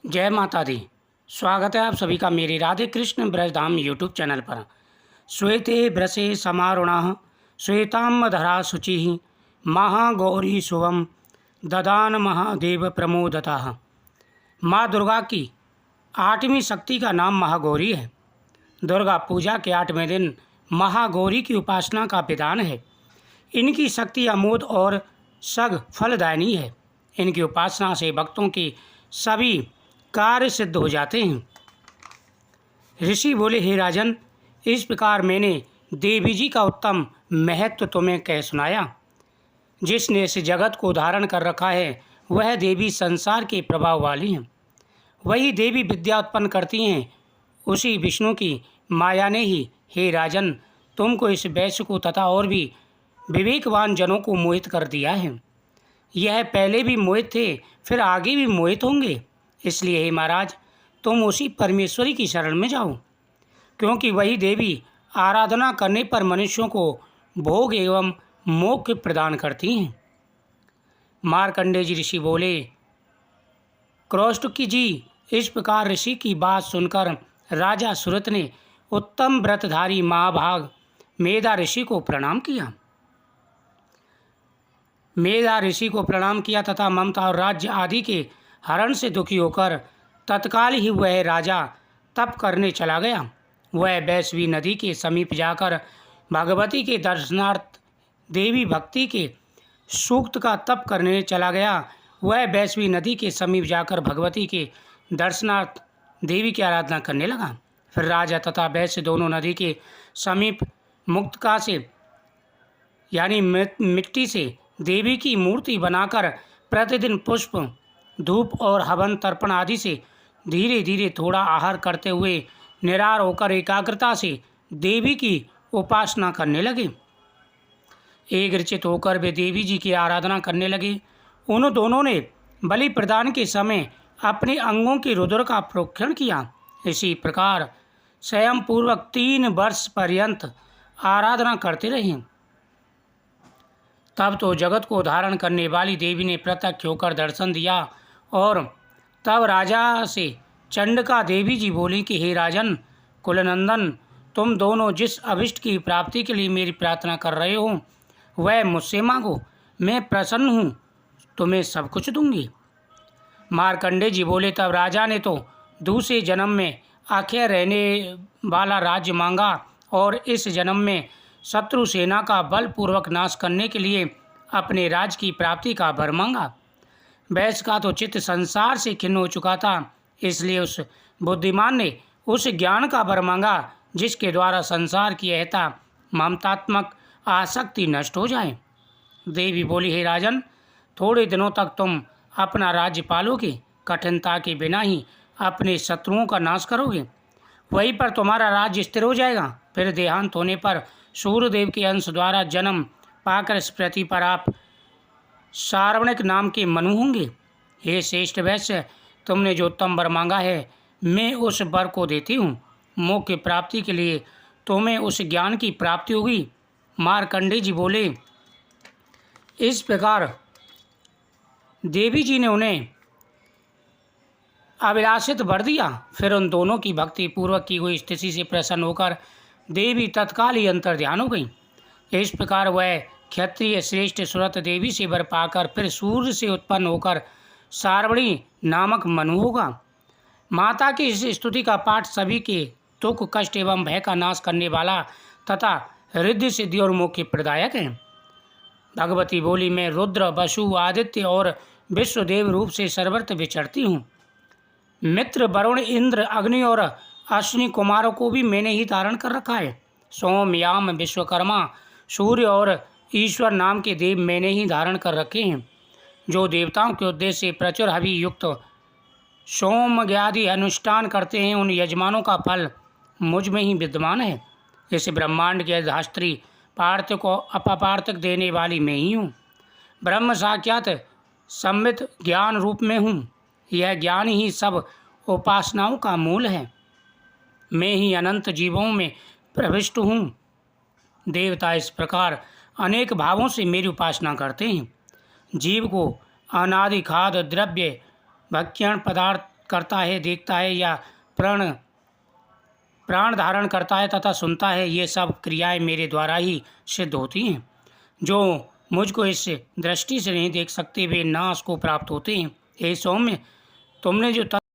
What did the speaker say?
जय माता दी। स्वागत है आप सभी का मेरे राधे कृष्ण ब्रजधाम यूट्यूब चैनल पर। श्वेते ब्रसे समारुणः श्वेताम्बरधरा शुचिः महागौरी शुभम ददान महादेव प्रमोदतः। माँ दुर्गा की 8वीं शक्ति का नाम महागौरी है। दुर्गा पूजा के 8वें दिन महागौरी की उपासना का विधान है। इनकी शक्ति अमोद और सग फलदायिनी है। इनकी उपासना से भक्तों की सभी कार्य सिद्ध हो जाते हैं। ऋषि बोले, हे राजन, इस प्रकार मैंने देवी जी का उत्तम महत्व तुम्हें कह सुनाया। जिसने इस जगत को धारण कर रखा है वह देवी संसार के प्रभाव वाली हैं। वही देवी विद्या उत्पन्न करती हैं। उसी विष्णु की माया ने ही, हे राजन, तुमको इस वैश्य को तथा और भी विवेकवान जनों को मोहित कर दिया है। यह पहले भी मोहित थे, फिर आगे भी मोहित होंगे। इसलिए हे महाराज, तुम उसी परमेश्वरी की शरण में जाओ, क्योंकि वही देवी आराधना करने पर मनुष्यों को भोग एवं मोक्ष प्रदान करती हैं। मार्कंडेय जी ऋषि बोले, क्रौष्टुकी जी, इस प्रकार ऋषि की बात सुनकर राजा सुरत ने उत्तम व्रतधारी महाभाग मेधा ऋषि को प्रणाम किया। मेधा ऋषि को प्रणाम किया तथा ममता और राज्य आदि के हरण से दुखी होकर तत्काल ही वह राजा तप करने चला गया। वह वैश्वी नदी के समीप जाकर भगवती के दर्शनार्थ देवी भक्ति के सूक्त का तप करने चला गया। वह वैश्वी नदी के समीप जाकर भगवती के दर्शनार्थ देवी की आराधना करने लगा। फिर राजा तथा वैश्य दोनों नदी के समीप मुक्तका से यानी मिट्टी से देवी की मूर्ति बनाकर प्रतिदिन पुष्प, धूप और हवन तर्पण आदि से धीरे धीरे थोड़ा आहार करते हुए निरार होकर एकाग्रता से देवी की उपासना करने लगे। एकरचित होकर वे देवी जी की आराधना करने लगे। उन दोनों ने बलि प्रदान के समय अपने अंगों की रुद्र का प्रोक्षण किया। इसी प्रकार स्वयं पूर्वक 3 वर्ष पर्यंत आराधना करते रहे। तब तो जगत को धारण करने वाली देवी ने प्रत्यक्ष होकर दर्शन दिया और तब राजा से चंडिका देवी जी बोली कि हे राजन कुलनंदन, तुम दोनों जिस अभिष्ट की प्राप्ति के लिए मेरी प्रार्थना कर रहे हो वह मुझसे मांगो, मैं प्रसन्न हूँ, तुम्हें सब कुछ दूंगी। मार्कंडेय जी बोले, तब राजा ने तो दूसरे जन्म में अक्षय रहने वाला राज्य मांगा और इस जन्म में शत्रु सेना का बलपूर्वक नाश करने के लिए अपने राज की प्राप्ति का वर मांगा। वैश्य का तो चित्त संसार से खिन्न हो चुका था, इसलिए उस बुद्धिमान ने उस ज्ञान का वर मांगा जिसके द्वारा संसार की अहता ममतात्मक आसक्ति नष्ट हो जाए। देवी बोली, हे राजन, थोड़े दिनों तक तुम अपना राज्य पालोगे, कठिनता के बिना ही अपने शत्रुओं का नाश करोगे, वहीं पर तुम्हारा राज्य स्थिर हो जाएगा। फिर देहांत होने पर सूर्यदेव के अंश द्वारा जन्म पाकर इस पृथ्वी पर आप सार्वणिक नाम के मनु होंगे। हे श्रेष्ठ वैश्य, तुमने जो उत्तम वर मांगा है मैं उस वर को देती हूँ। मोक्ष की प्राप्ति के लिए तुम्हें उस ज्ञान की प्राप्ति होगी। मार्कंडेय जी बोले, इस प्रकार देवी जी ने उन्हें अभिलाषित वर दिया। फिर उन दोनों की भक्ति पूर्वक की हुई स्थिति से प्रसन्न होकर देवी तत्काल ही अंतर ध्यान हो गई। इस प्रकार वह क्षत्रिय श्रेष्ठ सुरत देवी से वर पाकर फिर सूर्य से उत्पन्न होकर सार्वणी नामक मनु होगा। माता की इस स्तुति का पाठ सभी के दुख कष्ट एवं भय का नाश करने वाला तथा रिद्धि सिद्धि और मोक्ष प्रदायक है। भगवती बोली, मैं रुद्र, वसु, आदित्य और विश्वदेव रूप से सर्वत्र विचरती हूँ। मित्र, वरुण, इंद्र, अग्नि और अश्विनी कुमारों को भी मैंने ही धारण कर रखा है। सोम, याम, विश्वकर्मा, सूर्य और ईश्वर नाम के देव मैंने ही धारण कर रखे हैं। जो देवताओं के उद्देश्य से प्रचुर हवि युक्त सोम आदि अनुष्ठान करते हैं उन यजमानों का फल मुझ में ही विद्यमान है। इस ब्रह्मांड के अधिष्ठात्री पार्थिव को अपार्थिक देने वाली मैं ही हूँ। ब्रह्म साक्षात संवित ज्ञान रूप में हूँ। यह ज्ञान ही सब उपासनाओं का मूल है। मैं ही अनंत जीवों में प्रविष्ट हूँ। देवता इस प्रकार अनेक भावों से मेरी उपासना करते हैं। जीव को अनादि खाद्य द्रव्य भक्षण पदार्थ करता है, देखता है या प्राण प्राण धारण करता है तथा सुनता है, ये सब क्रियाएं मेरे द्वारा ही सिद्ध होती हैं। जो मुझको इस दृष्टि से नहीं देख सकते वे नाश को प्राप्त होते हैं। हे सौम्य, तुमने जो